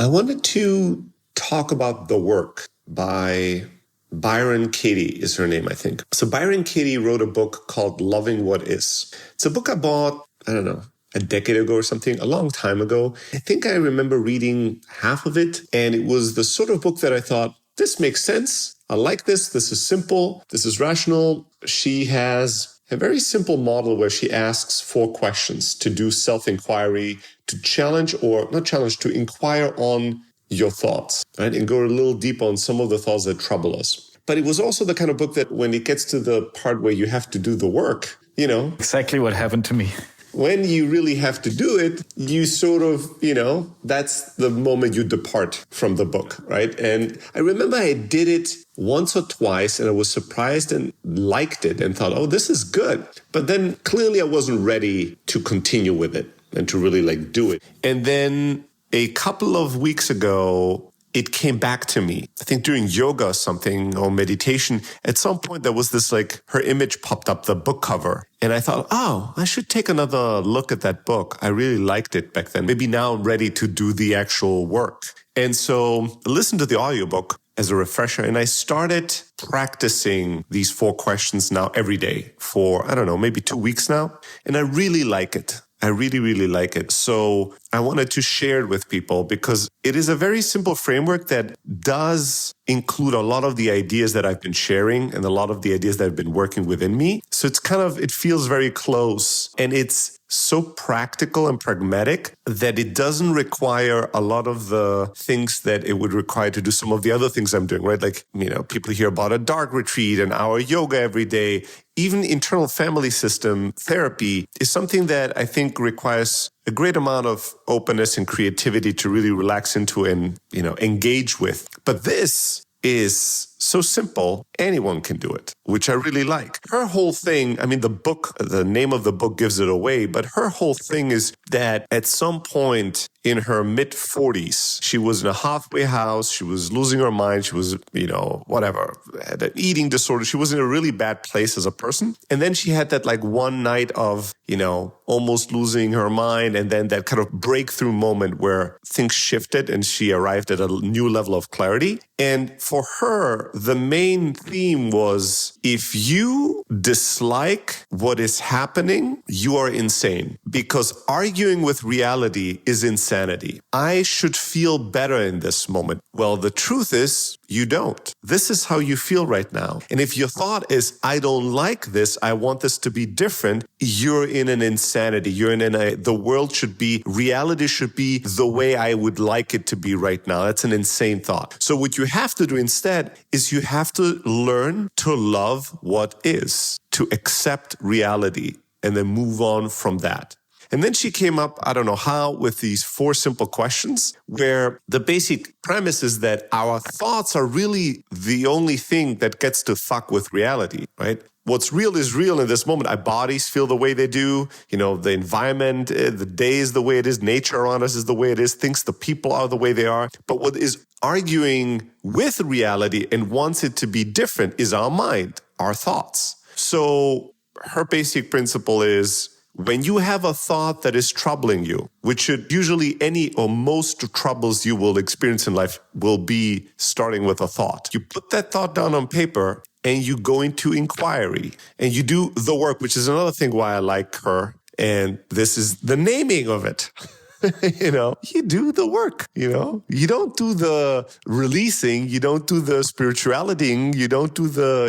I wanted to talk about The Work by Byron Katie is her name, I think. So Byron Katie wrote a book called Loving What Is. It's a book I bought, I don't know, a decade ago or something, a long time ago. I think I remember reading half of it, and it was the sort of book that I thought, this makes sense. I like this. This is simple. This is rational. She has a very simple model where she asks 4 questions to do self-inquiry, to challenge or not challenge, to inquire on your thoughts, right? And go a little deep on some of the thoughts that trouble us. But it was also the kind of book that when it gets to the part where you have to do the work, Exactly what happened to me. When you really have to do it, you sort of, that's the moment you depart from the book, right? And I remember I did it once or twice and I was surprised and liked it and thought, oh, this is good. But then clearly I wasn't ready to continue with it and to really do it. And then a couple of weeks ago, it came back to me. I think during yoga or something or meditation, at some point there was this her image popped up, the book cover. And I thought, oh, I should take another look at that book. I really liked it back then. Maybe now I'm ready to do the actual work. And so I listened to the audiobook as a refresher and I started practicing these 4 questions now every day for, I don't know, maybe 2 weeks now. And I really like it. I really, really like it. So I wanted to share it with people because it is a very simple framework that does include a lot of the ideas that I've been sharing and a lot of the ideas that have been working within me. So it feels very close and it's so practical and pragmatic that it doesn't require a lot of the things that it would require to do some of the other things I'm doing, right? People hear about a dark retreat, an hour yoga every day. Even internal family system therapy is something that I think requires a great amount of openness and creativity to really relax into and, engage with. But this is so simple, anyone can do it, which I really like. Her whole thing, the name of the book gives it away, but her whole thing is that at some point in her mid-40s, she was in a halfway house, she was losing her mind, she was, had an eating disorder, she was in a really bad place as a person. And then she had that one night of, almost losing her mind, and then that kind of breakthrough moment where things shifted and she arrived at a new level of clarity. And for her, the main theme was, if you dislike what is happening, you are insane, because arguing with reality is insanity. I should feel better in this moment. Well, the truth is, you don't. This is how you feel right now. And if your thought is, I don't like this, I want this to be different, you're in an insanity. You're in reality should be the way I would like it to be right now. That's an insane thought. So what you have to do instead is you have to learn to love what is, to accept reality, and then move on from that. And then she came up, I don't know how, with these 4 simple questions where the basic premise is that our thoughts are really the only thing that gets to fuck with reality, right? What's real is real in this moment. Our bodies feel the way they do. The environment, the day is the way it is. Nature around us is the way it is. The people are the way they are. But what is arguing with reality and wants it to be different is our mind, our thoughts. So her basic principle is, when you have a thought that is troubling you, which should usually any or most troubles you will experience in life will be starting with a thought. You put that thought down on paper and you go into inquiry and you do the work, which is another thing why I like her. And this is the naming of it. You do the work, you don't do the releasing, you don't do the spirituality, you don't do the,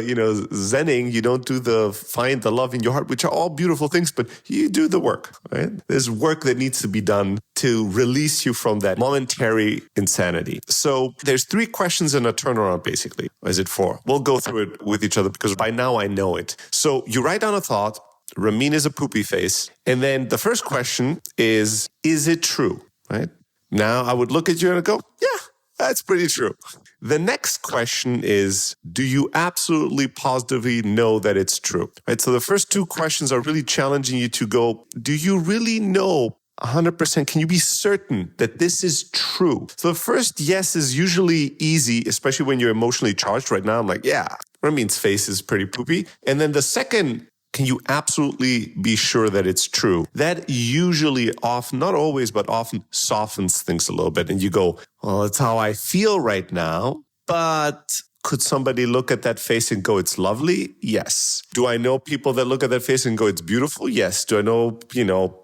zenning, you don't do the find the love in your heart, which are all beautiful things, but you do the work, right? There's work that needs to be done to release you from that momentary insanity. So there's 3 questions and a turnaround, basically. Or is it 4? We'll go through it with each other because by now I know it. So you write down a thought. Ramin is a poopy face. And then the first question is it true? Right? Now I would look at you and go, yeah, that's pretty true. The next question is, do you absolutely positively know that it's true? Right? So the first 2 questions are really challenging you to go, do you really know 100%? Can you be certain that this is true? So the first yes is usually easy, especially when you're emotionally charged. Right now, I'm like, yeah, Ramin's face is pretty poopy. And then the second can you absolutely be sure that it's true? That usually often, not always, but often softens things a little bit. And you go, well, that's how I feel right now. But could somebody look at that face and go, it's lovely? Yes. Do I know people that look at that face and go, it's beautiful? Yes. Do I know,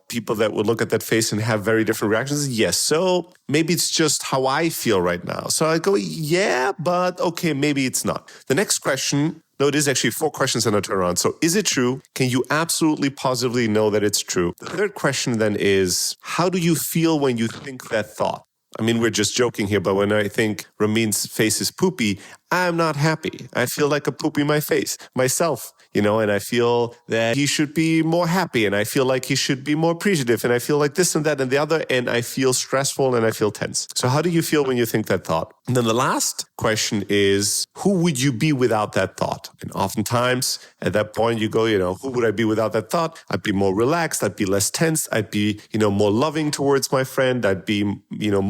people that would look at that face and have very different reactions? Yes. So maybe it's just how I feel right now. So I go, yeah, but okay, maybe it's not. The next question, no, it is actually 4 questions and a turnaround. So is it true? Can you absolutely positively know that it's true? The third question then is, how do you feel when you think that thought? I mean, we're just joking here, but when I think Ramin's face is poopy, I'm not happy. I feel like a poopy my face, myself, and I feel that he should be more happy, and I feel like he should be more appreciative, and I feel like this and that and the other, and I feel stressful and I feel tense. So how do you feel when you think that thought? And then the last question is, who would you be without that thought? And oftentimes at that point you go, who would I be without that thought? I'd be more relaxed. I'd be less tense. I'd be, more loving towards my friend. I'd be,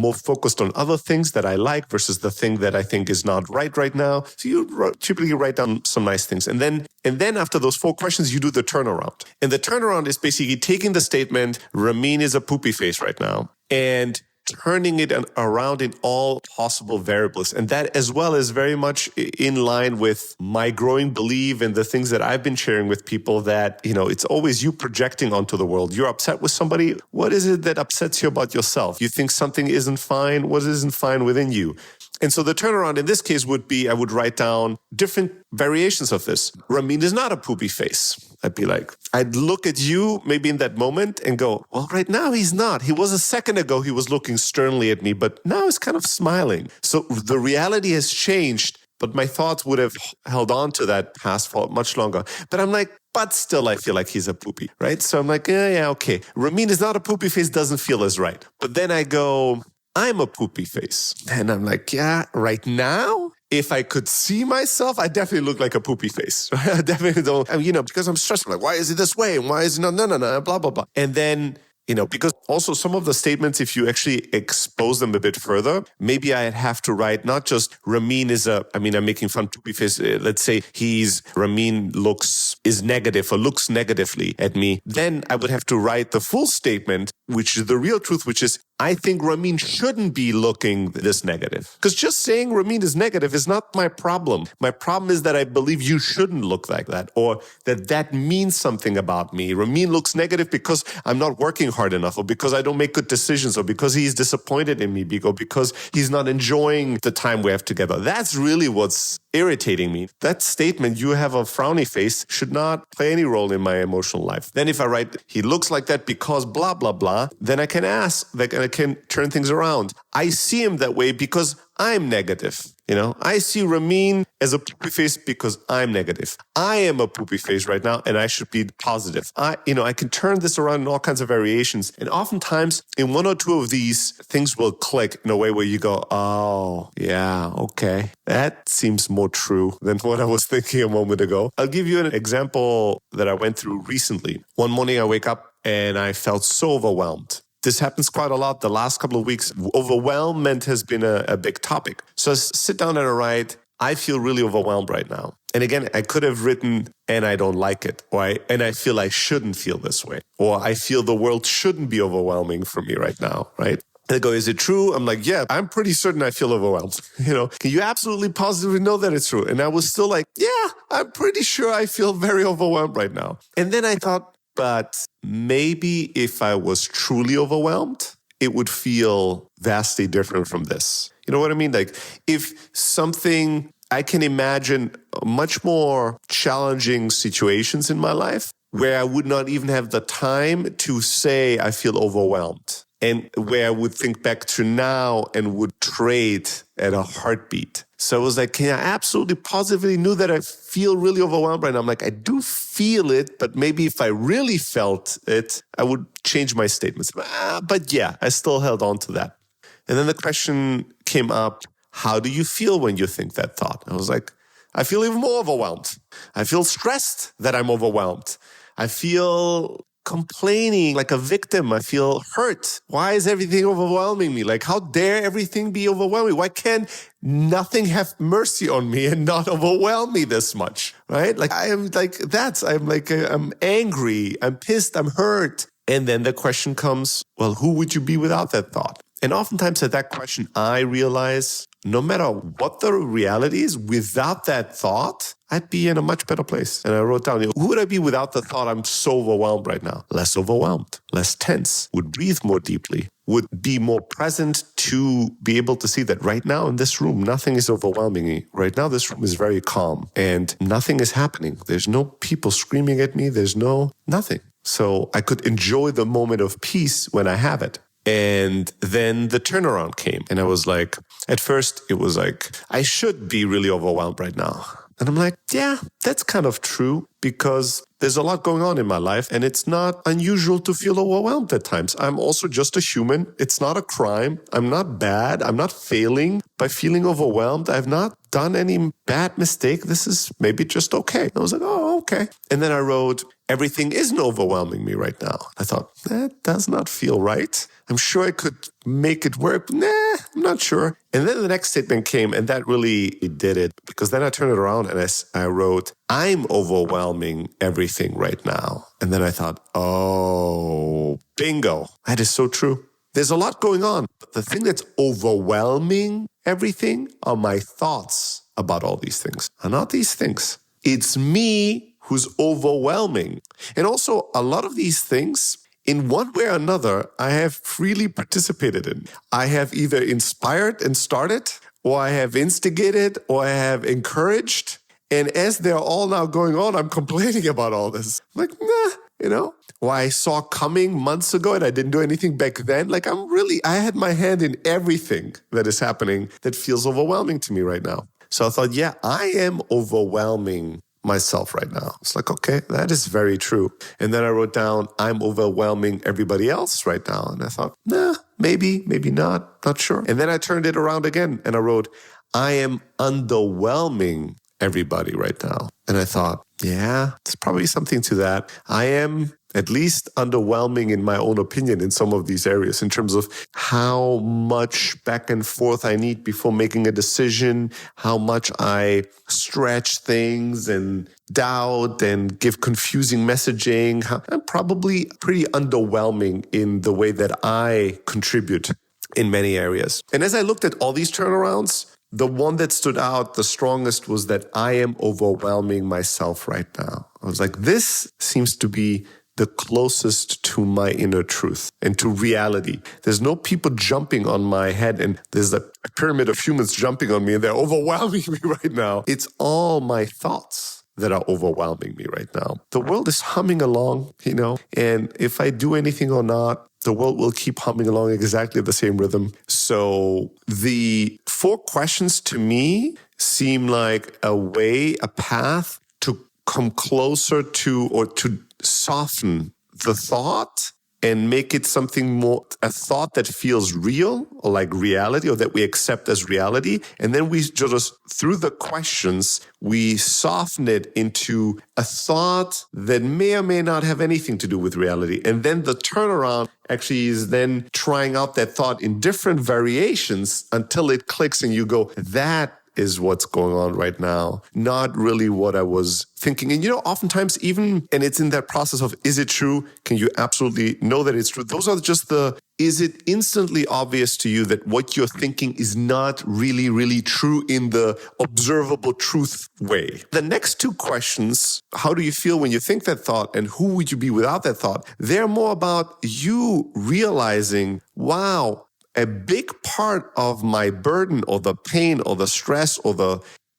more focused on other things that I like versus the thing that I think is not right now. So you typically write down some nice things. And then after those 4 questions, you do the turnaround. And the turnaround is basically taking the statement, Ramin is a poopy face right now, and turning it around in all possible variables. And that as well is very much in line with my growing belief and the things that I've been sharing with people that, it's always you projecting onto the world. You're upset with somebody. What is it that upsets you about yourself? You think something isn't fine. What isn't fine within you? And so the turnaround in this case would be, I would write down different variations of this. Ramin is not a poopy face. I'd be like, I'd look at you maybe in that moment and go, well, right now he's not. He was a second ago, he was looking sternly at me, but now he's kind of smiling. So the reality has changed, but my thoughts would have held on to that past for much longer. But I'm like, but still I feel like he's a poopy, right? So I'm like, yeah, okay. Ramin is not a poopy face, doesn't feel as right. But then I go, I'm a poopy face. And I'm like, yeah, right now, if I could see myself, I definitely look like a poopy face. I definitely don't, because I'm stressed. I'm like, why is it this way? And why is it no, blah, blah, blah. And then, because also some of the statements, if you actually expose them a bit further, maybe I'd have to write not just Ramin I'm making fun of poopy face. Let's say Ramin is negative or looks negatively at me. Then I would have to write the full statement, which is the real truth, which is, I think Ramin shouldn't be looking this negative. Because just saying Ramin is negative is not my problem. My problem is that I believe you shouldn't look like that, or that means something about me. Ramin looks negative because I'm not working hard enough, or because I don't make good decisions, or because he's disappointed in me, or because he's not enjoying the time we have together. That's really what's irritating me. That statement, you have a frowny face, should not play any role in my emotional life. Then if I write, he looks like that because blah, blah, blah, then I can I can turn things around. I see him that way because I'm negative. I see Ramin as a poopy face because I'm negative. I am a poopy face right now, and I should be positive. I can turn this around in all kinds of variations. And oftentimes, in 1 or 2 of these, things will click in a way where you go, oh, yeah, okay. That seems more true than what I was thinking a moment ago. I'll give you an example that I went through recently. One morning I wake up and I felt so overwhelmed. This happens quite a lot the last couple of weeks. Overwhelmment has been a big topic. So I sit down and I write, I feel really overwhelmed right now. And again, I could have written, and I don't like it, and I feel I shouldn't feel this way, or I feel the world shouldn't be overwhelming for me right now, right? And they go, is it true? I'm like, yeah, I'm pretty certain I feel overwhelmed. Can you absolutely positively know that it's true? And I was still like, yeah, I'm pretty sure I feel very overwhelmed right now. And then I thought, but maybe if I was truly overwhelmed, it would feel vastly different from this. You know what I mean? Like if something, I can imagine much more challenging situations in my life where I would not even have the time to say I feel overwhelmed, and where I would think back to now and would trade at a heartbeat. So I was like, can I absolutely positively knew that I feel really overwhelmed right now? I'm like, I do feel it, but maybe if I really felt it, I would change my statements. But yeah, I still held on to that. And then the question came up, how do you feel when you think that thought? I was like, I feel even more overwhelmed. I feel stressed that I'm overwhelmed. I feel complaining like a victim. I feel hurt. Why is everything overwhelming me? Like, how dare everything be overwhelming? Why can't nothing have mercy on me and not overwhelm me this much? Right? Like, I'm angry. I'm pissed. I'm hurt. And then the question comes, well, who would you be without that thought? And oftentimes at that question, I realize no matter what the reality is, without that thought, I'd be in a much better place. And I wrote down, who would I be without the thought I'm so overwhelmed right now? Less overwhelmed, less tense, would breathe more deeply, would be more present to be able to see that right now in this room, nothing is overwhelming me. Right now, this room is very calm and nothing is happening. There's no people screaming at me. There's nothing. So I could enjoy the moment of peace when I have it. And then the turnaround came. And I was like, at first it was like, I should be really overwhelmed right now. And I'm like, yeah, that's kind of true because there's a lot going on in my life and it's not unusual to feel overwhelmed at times. I'm also just a human. It's not a crime. I'm not bad. I'm not failing by feeling overwhelmed. I've not done any bad mistake. This is maybe just okay. I was like, oh, okay. And then I wrote, everything isn't overwhelming me right now. I thought, that does not feel right. I'm sure I could make it work. Nah, I'm not sure. And then the next statement came and that really did it because then I turned it around and I wrote, I'm overwhelming everything right now. And then I thought, oh, bingo. That is so true. There's a lot going on. But the thing that's overwhelming everything are my thoughts about all these things. Are not these things. It's me who's overwhelming. And also a lot of these things, in one way or another, I have freely participated in. I have either inspired and started, or I have instigated, or I have encouraged. And as they're all now going on, I'm complaining about all this. I'm like, nah, What I saw coming months ago and I didn't do anything back then. Like I had my hand in everything that is happening that feels overwhelming to me right now. So I thought, yeah, I am overwhelming myself right now. It's like, okay, that is very true. And then I wrote down, I'm overwhelming everybody else right now. And I thought, nah, maybe not sure. And then I turned it around again and I wrote, I am underwhelming everybody right now. And I thought, yeah, there's probably something to that. I am at least underwhelming in my own opinion in some of these areas in terms of how much back and forth I need before making a decision, how much I stretch things and doubt and give confusing messaging. I'm probably pretty underwhelming in the way that I contribute in many areas. And as I looked at all these turnarounds, the one that stood out the strongest was that I am overwhelming myself right now. I was like, this seems to be the closest to my inner truth and to reality. There's no people jumping on my head and there's a pyramid of humans jumping on me and they're overwhelming me right now. It's all my thoughts that are overwhelming me right now. The world is humming along, and if I do anything or not, the world will keep humming along exactly the same rhythm. So the 4 questions to me seem like a path to come closer to or to soften the thought and make it something more, a thought that feels real or like reality or that we accept as reality. And then we just, through the questions, we soften it into a thought that may or may not have anything to do with reality. And then the turnaround actually is then trying out that thought in different variations until it clicks and you go, that is what's going on right now, not really what I was thinking. And oftentimes even, and it's in that process of, is it true? Can you absolutely know that it's true? Those are just is it instantly obvious to you that what you're thinking is not really, really true in the observable truth way? The next 2 questions, how do you feel when you think that thought and who would you be without that thought? They're more about you realizing, wow, a big part of my burden or the pain or the stress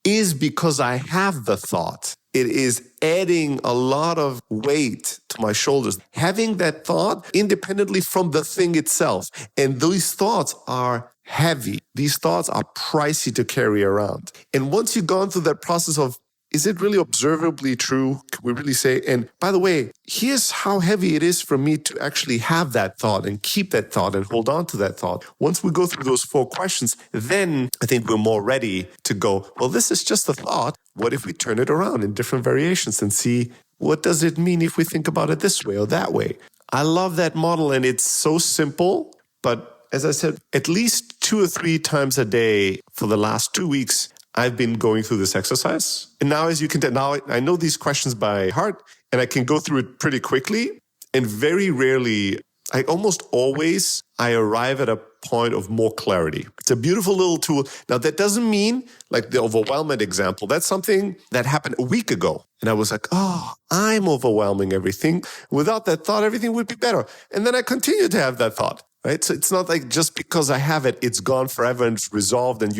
is because I have the thought. It is adding a lot of weight to my shoulders. Having that thought independently from the thing itself. And these thoughts are heavy. These thoughts are pricey to carry around. And once you've gone through that process of, is it really observably true? Can we really say? And by the way, here's how heavy it is for me to actually have that thought and keep that thought and hold on to that thought. Once we go through those 4 questions, then I think we're more ready to go, well, this is just a thought. What if we turn it around in different variations and see what does it mean if we think about it this way or that way? I love that model, and it's so simple, but as I said, at least 2 or 3 times a day for the last 2 weeks, I've been going through this exercise. And now, as you can tell, now I know these questions by heart, and I can go through it pretty quickly. And very rarely, almost always, I arrive at a point of more clarity. It's a beautiful little tool. Now, that doesn't mean, like the overwhelming example, that's something that happened a week ago. And I was like, oh, I'm overwhelming everything. Without that thought, everything would be better. And then I continue to have that thought. Right? So it's not like just because I have it, it's gone forever and it's resolved and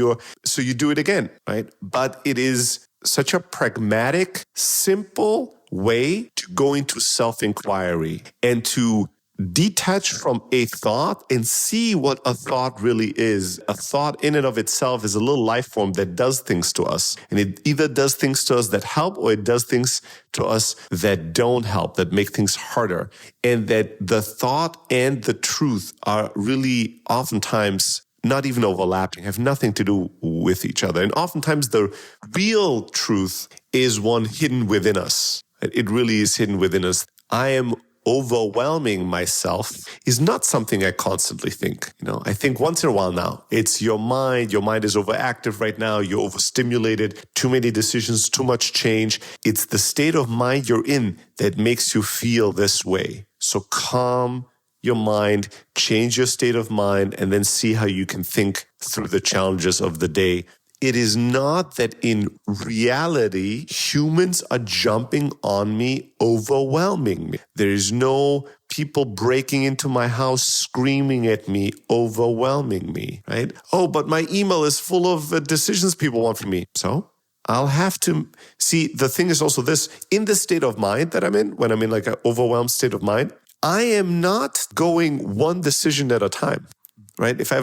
so you do it again, right? But it is such a pragmatic, simple way to go into self-inquiry and to detach from a thought and see what a thought really is. A thought in and of itself is a little life form that does things to us. And it either does things to us that help or it does things to us that don't help, that make things harder. And that the thought and the truth are really oftentimes not even overlapping, have nothing to do with each other. And oftentimes the real truth is one hidden within us. It really is hidden within us. I am overwhelming myself is not something I constantly think. I think once in a while now. It's your mind. Your mind is overactive right now. You're overstimulated. Too many decisions, too much change. It's the state of mind you're in that makes you feel this way. So calm your mind, change your state of mind, and then see how you can think through the challenges of the day. It is not that in reality, humans are jumping on me, overwhelming me. There is no people breaking into my house, screaming at me, overwhelming me, right? Oh, but my email is full of decisions people want from me. So I'll have to see. The thing is also this, in the state of mind that I'm in, when I'm in like an overwhelmed state of mind, I am not going one decision at a time, right? If I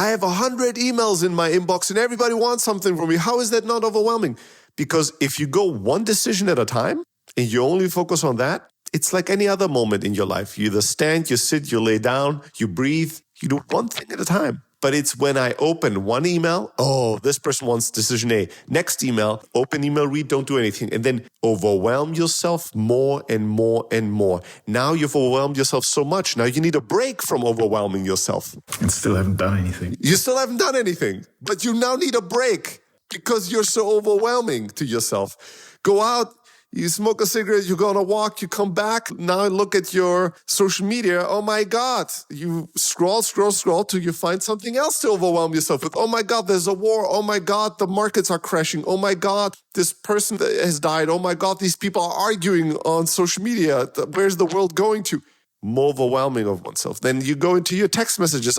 have 100 emails in my inbox and everybody wants something from me, how is that not overwhelming? Because if you go one decision at a time and you only focus on that, it's like any other moment in your life. You either stand, you sit, you lay down, you breathe, you do one thing at a time. But it's when I open one email, oh, this person wants decision A. Next email, open email, read, don't do anything. And then overwhelm yourself more and more and more. Now you've overwhelmed yourself so much. Now you need a break from overwhelming yourself. And still haven't done anything. You still haven't done anything, but you now need a break because you're so overwhelming to yourself. Go out. You smoke a cigarette, you go on a walk, you come back, now look at your social media. Oh my God. You scroll till you find something else to overwhelm yourself with. Oh my God, there's a war. Oh my God, the markets are crashing. Oh my God, this person has died. Oh my God, these people are arguing on social media. Where's the world going to? More overwhelming of oneself. Then you go into your text messages.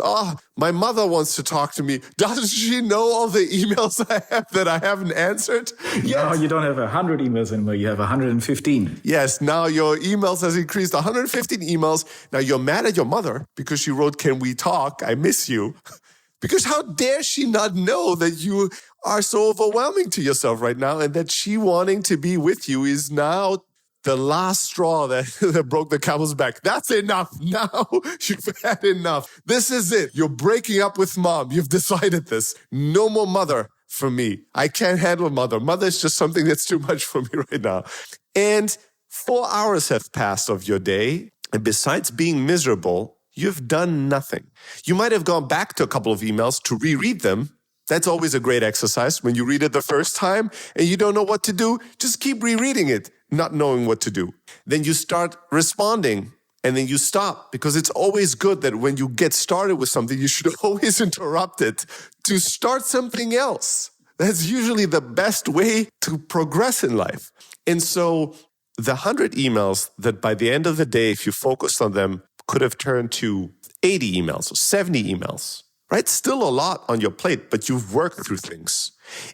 My mother wants to talk to me. Doesn't she know all the emails I have that I haven't answered? Yes. Now you don't have 100 emails anymore. You have 115. Yes, now your emails has increased 115 emails. Now you're mad at your mother because she wrote, "Can we talk? I miss you." Because how dare she not know that you are so overwhelming to yourself right now and that she wanting to be with you is now the last straw that broke the camel's back. That's enough. Now you've had enough. This is it. You're breaking up with mom. You've decided this. No more mother for me. I can't handle mother. Mother is just something that's too much for me right now. And 4 hours have passed of your day. And besides being miserable, you've done nothing. You might have gone back to a couple of emails to reread them. That's always a great exercise. When you read it the first time and you don't know what to do, just keep rereading it, not knowing what to do. Then you start responding and then you stop, because it's always good that when you get started with something, you should always interrupt it to start something else. That's usually the best way to progress in life. And so the 100 emails that by the end of the day, if you focused on them, could have turned to 80 emails or 70 emails. Right? Still a lot on your plate, but you've worked through things.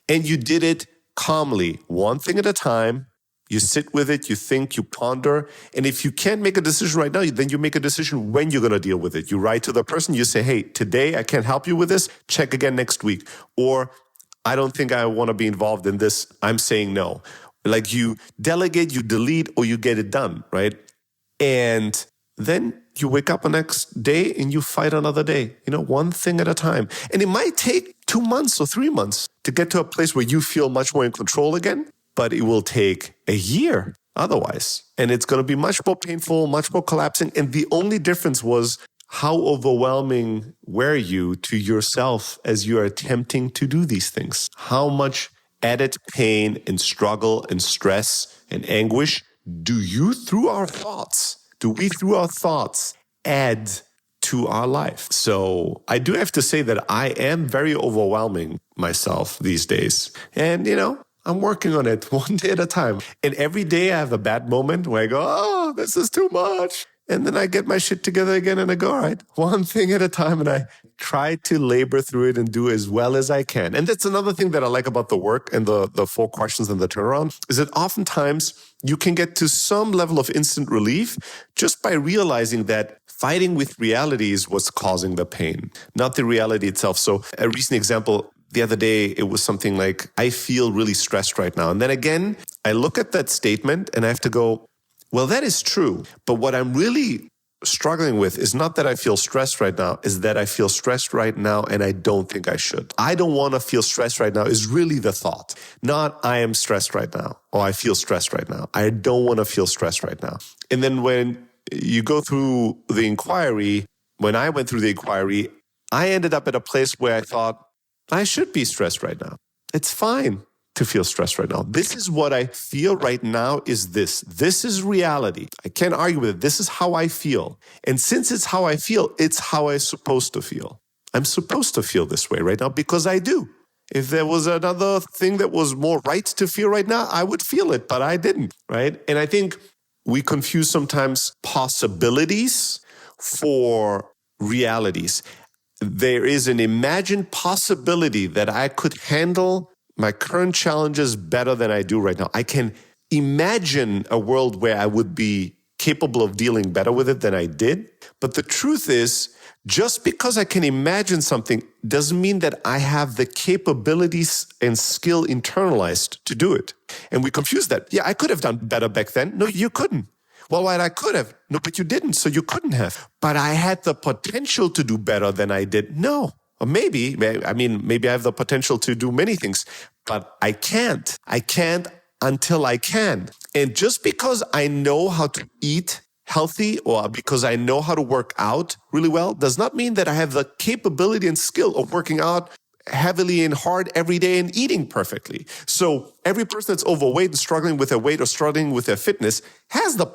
And you did it calmly, one thing at a time. You sit with it, you think, you ponder. And if you can't make a decision right now, then you make a decision when you're going to deal with it. You write to the person, you say, hey, today I can't help you with this. Check again next week. Or I don't think I want to be involved in this. I'm saying no. Like you delegate, you delete, or you get it done, right? And then you wake up the next day and you fight another day, one thing at a time. And it might take 2 months or 3 months to get to a place where you feel much more in control again, but it will take a year otherwise. And it's going to be much more painful, much more collapsing. And the only difference was how overwhelming were you to yourself as you are attempting to do these things? How much added pain and struggle and stress and anguish do we through our thoughts, add to our life? So I do have to say that I am very overwhelming myself these days. And, I'm working on it one day at a time. And every day I have a bad moment where I go, oh, this is too much. And then I get my shit together again and I go, all right, one thing at a time. And I try to labor through it and do as well as I can. And that's another thing that I like about the work and the 4 questions and the turnaround is that oftentimes you can get to some level of instant relief just by realizing that fighting with reality is what's causing the pain, not the reality itself. So a recent example, the other day, it was something like, I feel really stressed right now. And then again, I look at that statement and I have to go, well, that is true. But what I'm really struggling with is not that I feel stressed right now, is that I feel stressed right now and I don't think I should. I don't want to feel stressed right now is really the thought, not I am stressed right now or I feel stressed right now. I don't want to feel stressed right now. And then when you go through the inquiry, when I went through the inquiry, I ended up at a place where I thought, I should be stressed right now. It's fine to feel stressed right now. This is what I feel right now is this. This is reality. I can't argue with it. This is how I feel. And since it's how I feel, it's how I'm supposed to feel. I'm supposed to feel this way right now because I do. If there was another thing that was more right to feel right now, I would feel it, but I didn't, right? And I think we confuse sometimes possibilities for realities. There is an imagined possibility that I could handle my current challenges better than I do right now. I can imagine a world where I would be capable of dealing better with it than I did. But the truth is, just because I can imagine something doesn't mean that I have the capabilities and skill internalized to do it. And we confuse that. Yeah, I could have done better back then. No, you couldn't. Well, what I could have. No, but you didn't, so you couldn't have. But I had the potential to do better than I did. No. Or maybe I have the potential to do many things, but I can't. I can't until I can. And just because I know how to eat healthy or because I know how to work out really well does not mean that I have the capability and skill of working out heavily and hard every day and eating perfectly. So every person that's overweight and struggling with their weight or struggling with their fitness has the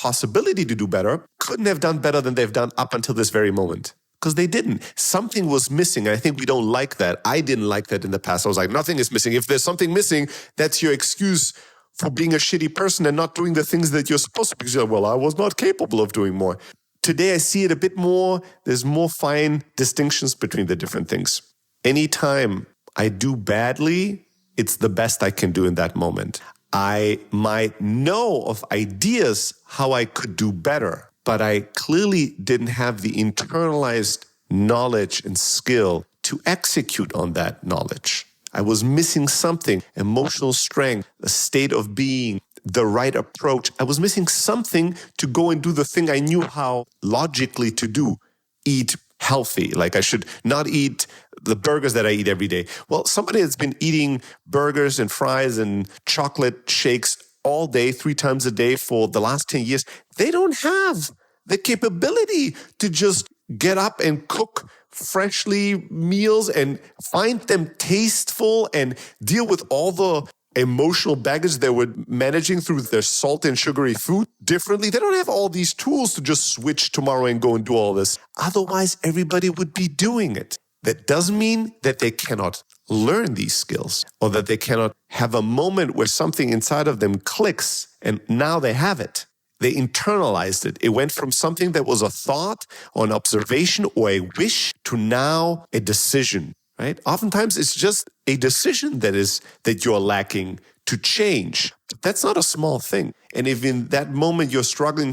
possibility to do better, couldn't have done better than they've done up until this very moment. Because they didn't. Something was missing. I think we don't like that. I didn't like that in the past. I was like, nothing is missing. If there's something missing, that's your excuse for being a shitty person and not doing the things that you're supposed to. Because you're like, well, I was not capable of doing more. Today, I see it a bit more. There's more fine distinctions between the different things. Anytime I do badly, it's the best I can do in that moment. I might know of ideas how I could do better, but I clearly didn't have the internalized knowledge and skill to execute on that knowledge. I was missing something, emotional strength, a state of being, the right approach. I was missing something to go and do the thing I knew how logically to do, eat healthy. Like I should not eat the burgers that I eat every day. Well, somebody that's been eating burgers and fries and chocolate shakes all day, 3 times a day for the last 10 years, they don't have the capability to just get up and cook freshly meals and find them tasteful and deal with all the emotional baggage they were managing through their salt and sugary food differently. They don't have all these tools to just switch tomorrow and go and do all this. Otherwise, everybody would be doing it. That doesn't mean that they cannot learn these skills or that they cannot have a moment where something inside of them clicks and now they have it. They internalized it. It went from something that was a thought or an observation or a wish to now a decision, right? Oftentimes it's just a decision that you're lacking to change. But that's not a small thing. And if in that moment you're struggling,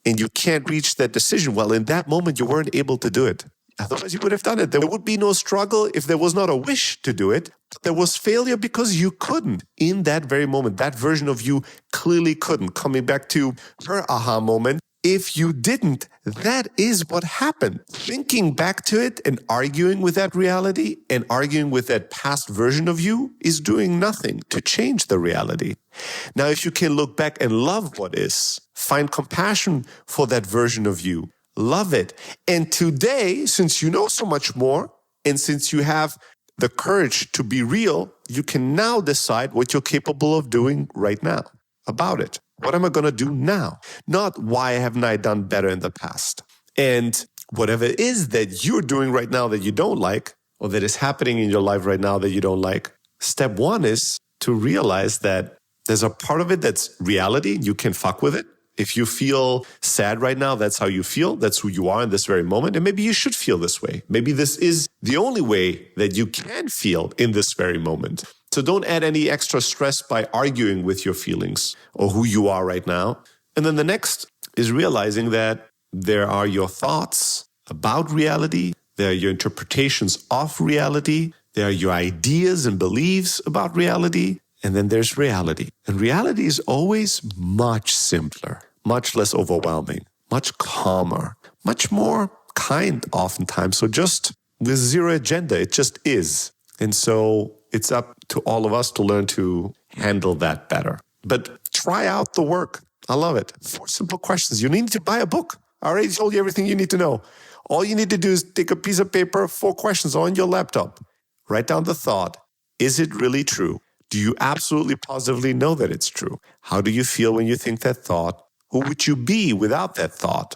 and you can't reach that decision, well, in that moment you weren't able to do it. Otherwise, you would have done it. There would be no struggle if there was not a wish to do it. There was failure because you couldn't. In that very moment, that version of you clearly couldn't. Coming back to her aha moment, if you didn't, that is what happened. Thinking back to it and arguing with that reality and arguing with that past version of you is doing nothing to change the reality. Now, if you can look back and love what is, find compassion for that version of you, love it. And today, since you know so much more, and since you have the courage to be real, you can now decide what you're capable of doing right now about it. What am I going to do now? Not why haven't I done better in the past? And whatever it is that you're doing right now that you don't like, or that is happening in your life right now that you don't like, step one is to realize that there's a part of it that's reality. You can fuck with it. If you feel sad right now, that's how you feel. That's who you are in this very moment. And maybe you should feel this way. Maybe this is the only way that you can feel in this very moment. So don't add any extra stress by arguing with your feelings or who you are right now. And then the next is realizing that there are your thoughts about reality. There are your interpretations of reality. There are your ideas and beliefs about reality. And then there's reality. And reality is always much simpler, much less overwhelming, much calmer, much more kind oftentimes. So just with zero agenda, it just is. And so it's up to all of us to learn to handle that better. But try out the work. I love it. 4 simple questions. You need to buy a book. I already told you everything you need to know. All you need to do is take a piece of paper, 4 questions on your laptop. Write down the thought. Is it really true? Do you absolutely positively know that it's true? How do you feel when you think that thought? Who would you be without that thought?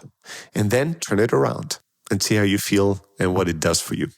And then turn it around and see how you feel and what it does for you.